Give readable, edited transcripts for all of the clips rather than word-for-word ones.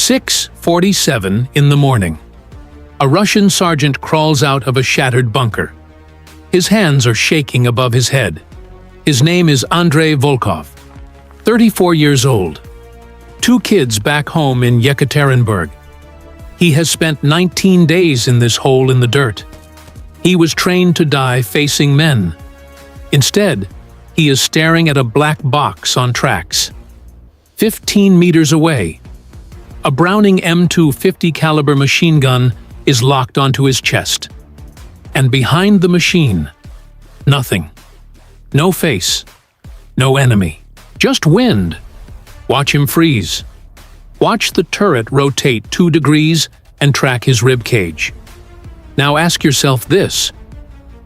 6:47 in the morning. A Russian sergeant crawls out of a shattered bunker. His hands are shaking above his head. His name is Andrei Volkov, 34 years old. 2 kids back home in Yekaterinburg. He has spent 19 days in this hole in the dirt. He was trained to die facing men. Instead, he is staring at a black box on tracks. 15 meters away, a Browning M250 caliber machine gun is locked onto his chest. And behind the machine, nothing. No face, no enemy, just wind. Watch him freeze. Watch the turret rotate 2 degrees and track his rib cage. Now ask yourself this: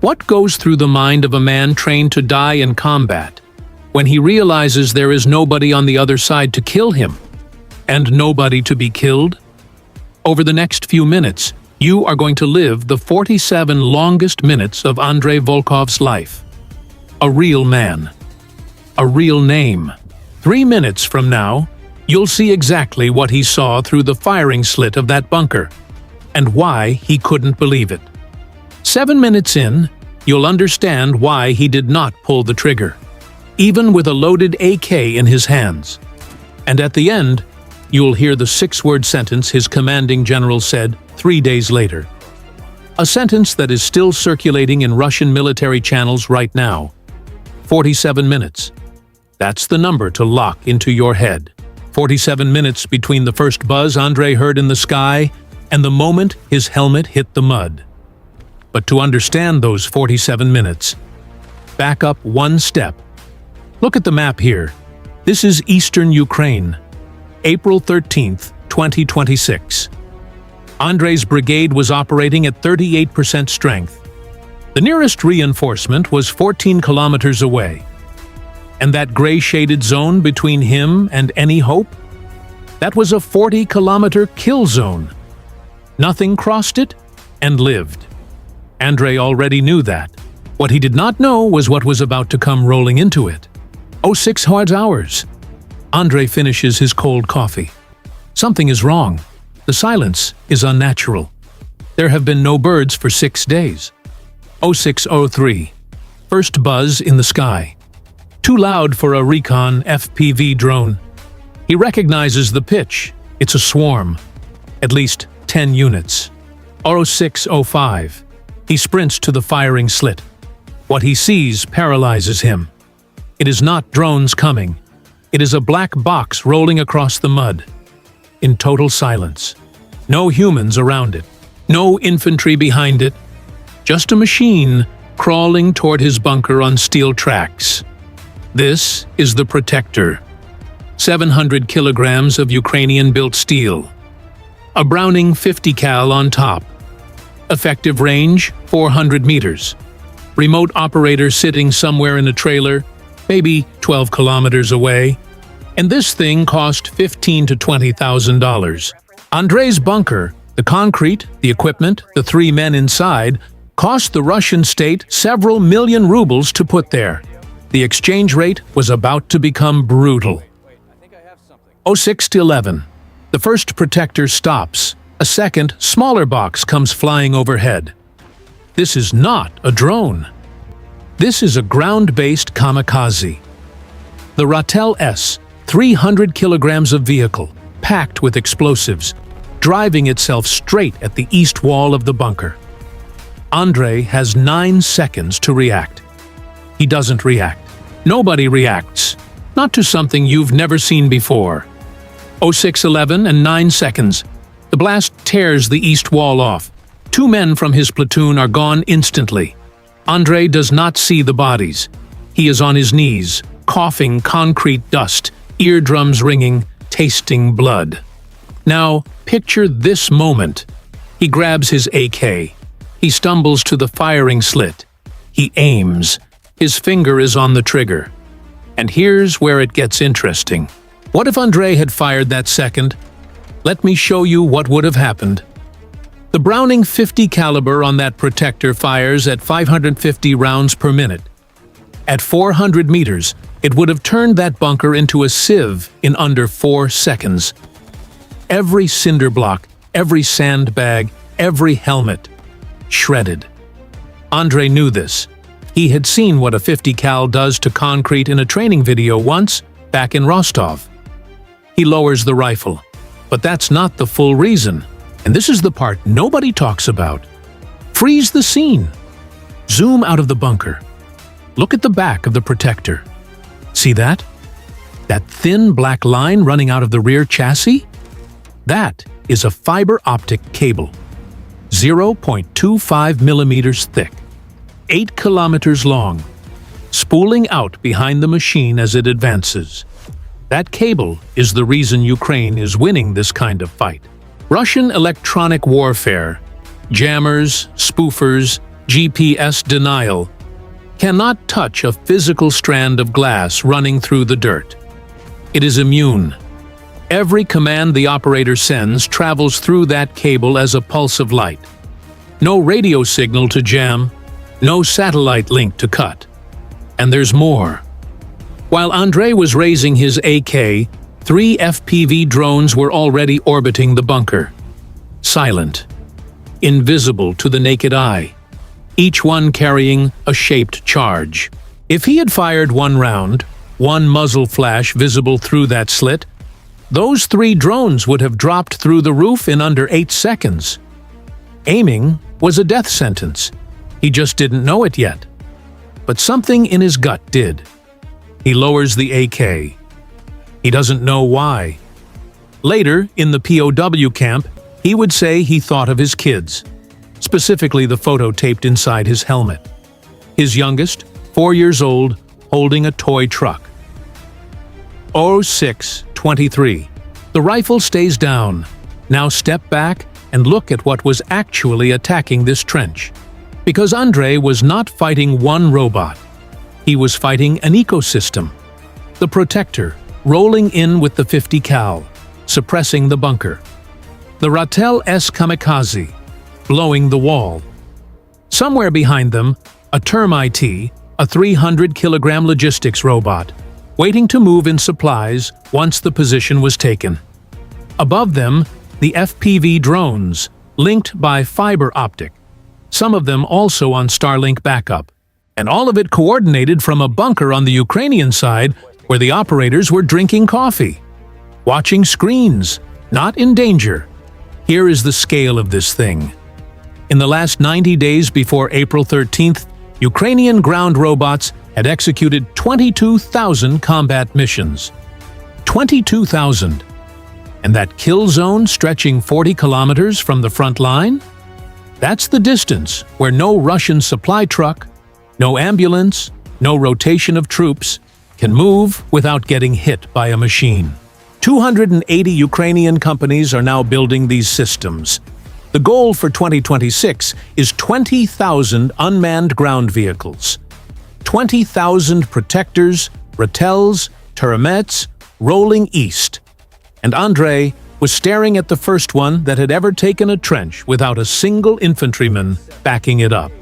what goes through the mind of a man trained to die in combat when he realizes there is nobody on the other side to kill him and nobody to be killed? Over the next few minutes, you are going to live the 47 longest minutes of Andrei Volkov's life. A real man. A real name. 3 minutes from now, you'll see exactly what he saw through the firing slit of that bunker, and why he couldn't believe it. 7 minutes in, you'll understand why he did not pull the trigger, even with a loaded AK in his hands. And at the end, you'll hear the 6-word sentence his commanding general said 3 days later. A sentence that is still circulating in Russian military channels right now. 47 minutes. That's the number to lock into your head. 47 minutes between the first buzz Andrei heard in the sky and the moment his helmet hit the mud. But to understand those 47 minutes, back up one step. Look at the map here. This is eastern Ukraine, April 13th, 2026. Andrei's brigade was operating at 38% strength. The nearest reinforcement was 14 kilometers away. And that gray-shaded zone between him and any hope? That was a 40-kilometer kill zone. Nothing crossed it and lived. Andrei already knew that. What he did not know was what was about to come rolling into it. 06 hard hours. Andrei finishes his cold coffee. Something is wrong. The silence is unnatural. There have been no birds for 6 days. 06:03. First buzz in the sky. Too loud for a recon FPV drone. He recognizes the pitch. It's a swarm. At least 10 units. 06:05. He sprints to the firing slit. What he sees paralyzes him. It is not drones coming. It is a black box rolling across the mud. In total silence. No humans around it. No infantry behind it. Just a machine crawling toward his bunker on steel tracks. This is the Protector. 700 kilograms of Ukrainian-built steel. A Browning 50 cal on top. Effective range, 400 meters. Remote operator sitting somewhere in a trailer, maybe 12 kilometers away. And this thing cost $15,000 to $20,000. Andrei's bunker, the concrete, the equipment, the 3 men inside, cost the Russian state several million rubles to put there. The exchange rate was about to become brutal. 06:11. The first Protector stops. A second, smaller box comes flying overhead. This is not a drone. This is a ground-based kamikaze. The Ratel S, 300 kilograms of vehicle, packed with explosives, driving itself straight at the east wall of the bunker. Andrei has 9 seconds to react. He doesn't react. Nobody reacts. Not to something you've never seen before. 06:11 and 9 seconds. The blast tears the east wall off. 2 men from his platoon are gone instantly. Andrei does not see the bodies. He is on his knees, coughing concrete dust, eardrums ringing, tasting blood. Now, picture this moment. He grabs his AK. He stumbles to the firing slit. He aims. His finger is on the trigger. And here's where it gets interesting. What if Andrei had fired that second? Let me show you what would have happened. The Browning 50 caliber on that Protector fires at 550 rounds per minute. At 400 meters, it would have turned that bunker into a sieve in under 4 seconds. Every cinder block, every sandbag, every helmet. Shredded. Andrei knew this. He had seen what a 50 cal does to concrete in a training video once, back in Rostov. He lowers the rifle. But that's not the full reason. And this is the part nobody talks about. Freeze the scene. Zoom out of the bunker. Look at the back of the protector. See that? That thin black line running out of the rear chassis? That is a fiber optic cable. 0.25 millimeters thick. 8 kilometers long. Spooling out behind the machine as it advances. That cable is the reason Ukraine is winning this kind of fight. Russian electronic warfare, jammers, spoofers, GPS denial, cannot touch a physical strand of glass running through the dirt. It is immune. Every command the operator sends travels through that cable as a pulse of light. No radio signal to jam, no satellite link to cut. And there's more. While Andrei was raising his AK, 3 FPV drones were already orbiting the bunker. Silent. Invisible to the naked eye. Each one carrying a shaped charge. If he had fired one round, one muzzle flash visible through that slit, those 3 drones would have dropped through the roof in under 8 seconds. Aiming was a death sentence. He just didn't know it yet. But something in his gut did. He lowers the AK. He doesn't know why. Later, in the POW camp, he would say he thought of his kids, specifically the photo taped inside his helmet. His youngest, 4 years old, holding a toy truck. 06-23. The rifle stays down. Now step back and look at what was actually attacking this trench. Because Andrei was not fighting one robot. He was fighting an ecosystem. The protector, rolling in with the 50 cal, suppressing the bunker. The Ratel S Kamikaze, blowing the wall. Somewhere behind them, a termite, a 300-kilogram logistics robot, waiting to move in supplies once the position was taken. Above them, the FPV drones, linked by fiber optic, some of them also on Starlink backup, and all of it coordinated from a bunker on the Ukrainian side where the operators were drinking coffee, watching screens, not in danger. Here is the scale of this thing. In the last 90 days before April 13th, Ukrainian ground robots had executed 22,000 combat missions. 22,000. And that kill zone stretching 40 kilometers from the front line? That's the distance where no Russian supply truck, no ambulance, no rotation of troops can move without getting hit by a machine. 280 Ukrainian companies are now building these systems. The goal for 2026 is 20,000 unmanned ground vehicles. 20,000 protectors, Ratels, Teremets, rolling east. And Andrei was staring at the first one that had ever taken a trench without a single infantryman backing it up.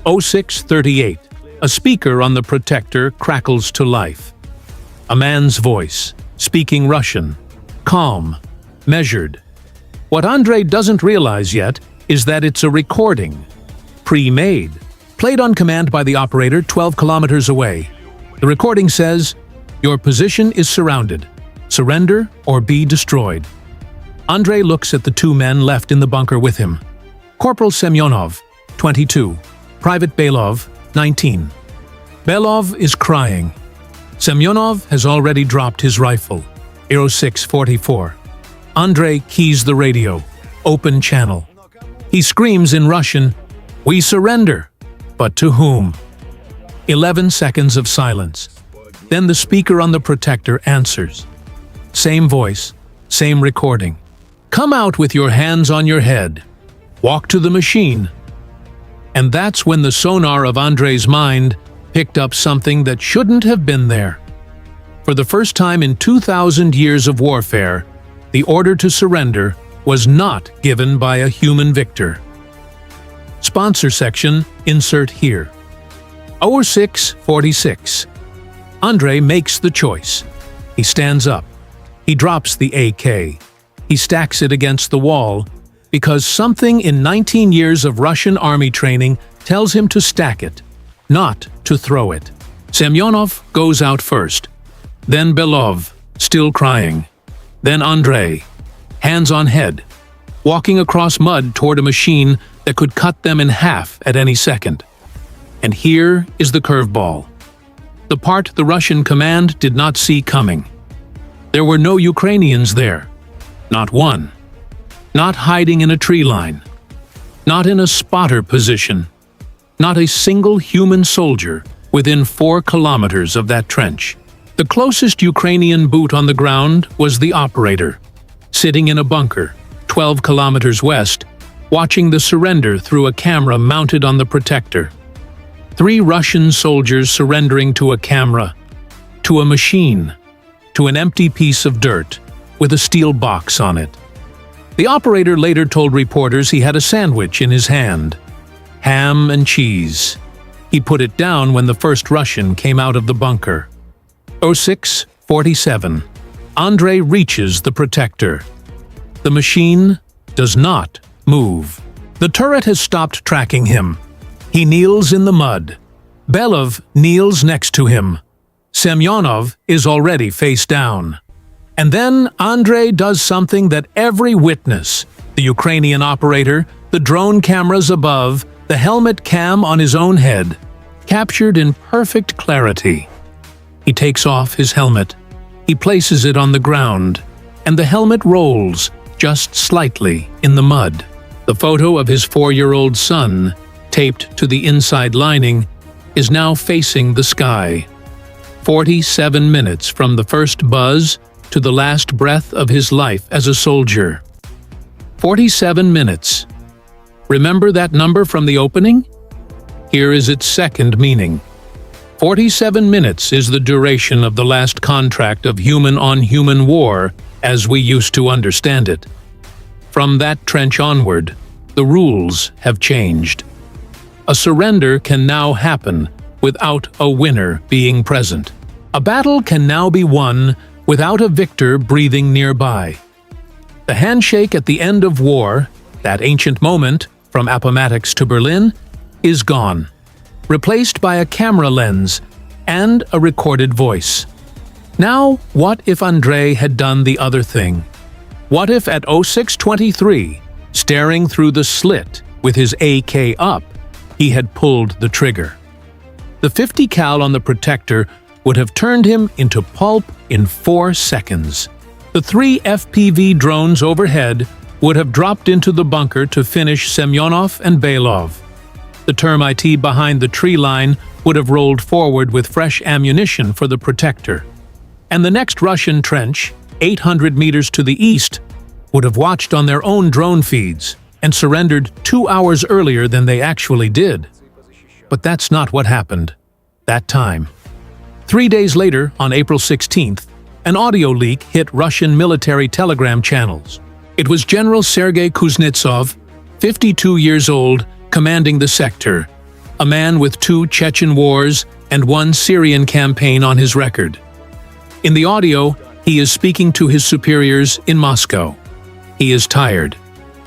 0638. A speaker on the protector crackles to life. A man's voice, speaking Russian, calm, measured. What Andrei doesn't realize yet is that it's a recording, pre-made, played on command by the operator 12 kilometers away. The recording says, "Your position is surrounded. Surrender or be destroyed." Andrei looks at the 2 men left in the bunker with him. Corporal Semyonov, 22. Private Belov, 19. Belov is crying. Semyonov has already dropped his rifle, 0644. Andrei keys the radio, open channel. He screams in Russian, "We surrender!" But to whom? 11 seconds of silence. Then the speaker on the protector answers. Same voice, same recording. "Come out with your hands on your head. Walk to the machine." And that's when the sonar of Andrei's mind picked up something that shouldn't have been there. For the first time in 2,000 years of warfare, the order to surrender was not given by a human victor. Sponsor section, insert here. 0646. Andrei makes the choice. He stands up. He drops the AK. He stacks it against the wall because something in 19 years of Russian army training tells him to stack it, not to throw it. Semyonov goes out first, then Belov, still crying, then Andrei, hands on head, walking across mud toward a machine that could cut them in half at any second. And here is the curveball. The part the Russian command did not see coming. There were no Ukrainians there. Not one. Not hiding in a tree line. Not in a spotter position. Not a single human soldier within 4 kilometers of that trench. The closest Ukrainian boot on the ground was the operator, sitting in a bunker, 12 kilometers west, watching the surrender through a camera mounted on the protector. 3 Russian soldiers surrendering to a camera, to a machine, to an empty piece of dirt with a steel box on it. The operator later told reporters he had a sandwich in his hand. Ham and cheese. He put it down when the first Russian came out of the bunker. 06:47. Andrei reaches the protector. The machine does not move. The turret has stopped tracking him. He kneels in the mud. Belov kneels next to him. Semyonov is already face down. And then Andrei does something that every witness, the Ukrainian operator, the drone cameras above, the helmet cam on his own head, captured in perfect clarity. He takes off his helmet. He places it on the ground, and the helmet rolls just slightly in the mud. The photo of his 4-year-old son, taped to the inside lining, is now facing the sky. 47 minutes from the first buzz to the last breath of his life as a soldier. 47 minutes. Remember that number from the opening? Here is its second meaning. 47 minutes is the duration of the last contract of human-on-human war as we used to understand it. From that trench onward, the rules have changed. A surrender can now happen without a winner being present. A battle can now be won without a victor breathing nearby. The handshake at the end of war, that ancient moment from Appomattox to Berlin, is gone, replaced by a camera lens and a recorded voice. Now, what if Andrei had done the other thing? What if at 06:23, staring through the slit with his AK up, he had pulled the trigger? The 50 cal on the protector would have turned him into pulp in 4 seconds. The 3 FPV drones overhead would have dropped into the bunker to finish Semyonov and Belov. The termite behind the tree line would have rolled forward with fresh ammunition for the protector. And the next Russian trench, 800 meters to the east, would have watched on their own drone feeds and surrendered 2 hours earlier than they actually did. But that's not what happened that time. 3 days later, on April 16th, an audio leak hit Russian military telegram channels. It was General Sergei Kuznetsov, 52 years old, commanding the sector, a man with 2 Chechen wars and 1 Syrian campaign on his record. In the audio, he is speaking to his superiors in Moscow. He is tired.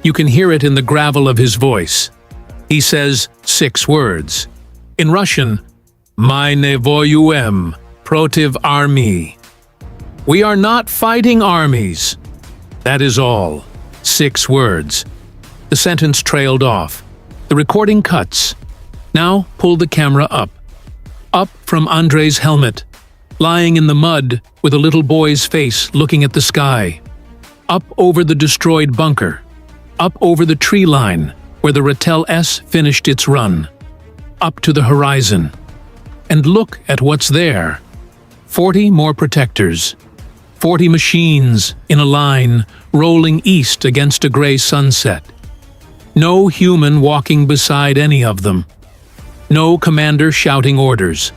You can hear it in the gravel of his voice. He says 6 words. In Russian, "My ne voyuem protiv armii." We are not fighting armies. That is all. 6 words. The sentence trailed off. The recording cuts. Now pull the camera up. Up from Andrei's helmet, lying in the mud with a little boy's face looking at the sky. Up over the destroyed bunker. Up over the tree line where the Ratel S finished its run. Up to the horizon. And look at what's there. 40 more protectors. 40 machines in a line rolling east against a gray sunset. No human walking beside any of them. No commander shouting orders.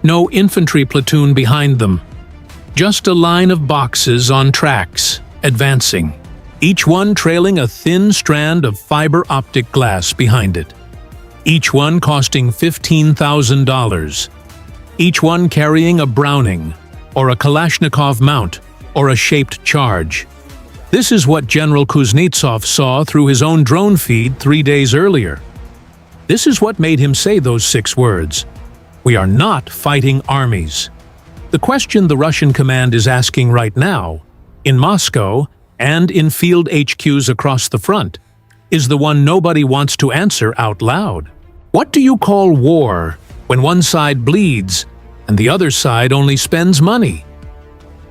No infantry platoon behind them. Just a line of boxes on tracks, advancing, each one trailing a thin strand of fiber optic glass behind it. Each one costing $15,000. Each one carrying a Browning, or a Kalashnikov mount, or a shaped charge. This is what General Kuznetsov saw through his own drone feed 3 days earlier. This is what made him say those 6 words. We are not fighting armies. The question the Russian command is asking right now, in Moscow and in field HQs across the front, is the one nobody wants to answer out loud. What do you call war when one side bleeds and the other side only spends money?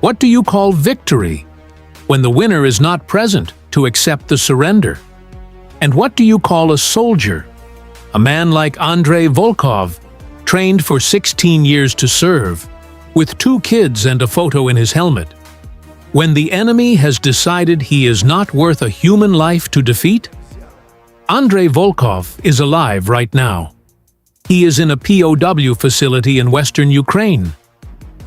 What do you call victory when the winner is not present to accept the surrender? And what do you call a soldier? A man like Andrei Volkov, trained for 16 years to serve, with 2 kids and a photo in his helmet. When the enemy has decided he is not worth a human life to defeat? Andrei Volkov is alive right now. He is in a POW facility in western Ukraine.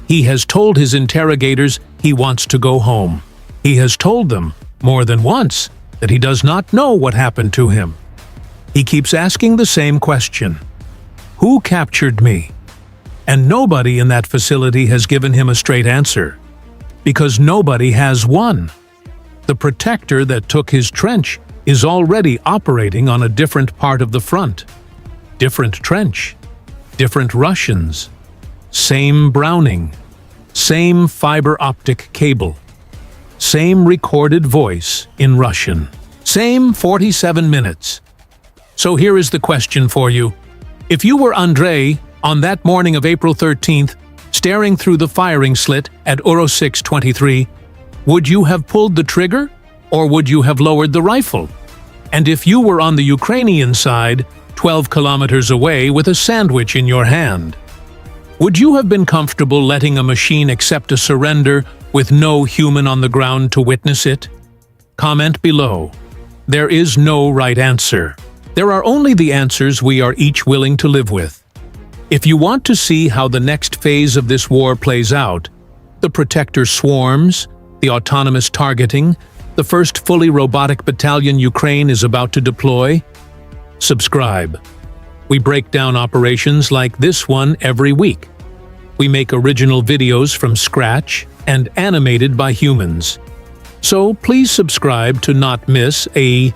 He has told his interrogators he wants to go home. He has told them, more than once, that he does not know what happened to him. He keeps asking the same question. Who captured me? And nobody in that facility has given him a straight answer. Because nobody has one. The protector that took his trench is already operating on a different part of the front. Different trench. Different Russians. Same Browning. Same fiber optic cable. Same recorded voice in Russian. Same 47 minutes. So here is the question for you. If you were Andrei on that morning of April 13th, staring through the firing slit at Uro 623, would you have pulled the trigger or would you have lowered the rifle? And if you were on the Ukrainian side, 12 kilometers away with a sandwich in your hand, would you have been comfortable letting a machine accept a surrender with no human on the ground to witness it? Comment below. There is no right answer. There are only the answers we are each willing to live with. If you want to see how the next phase of this war plays out, the protector swarms, the autonomous targeting, the first fully robotic battalion Ukraine is about to deploy, subscribe. We break down operations like this one every week. We make original videos from scratch and animated by humans. So please subscribe to not miss a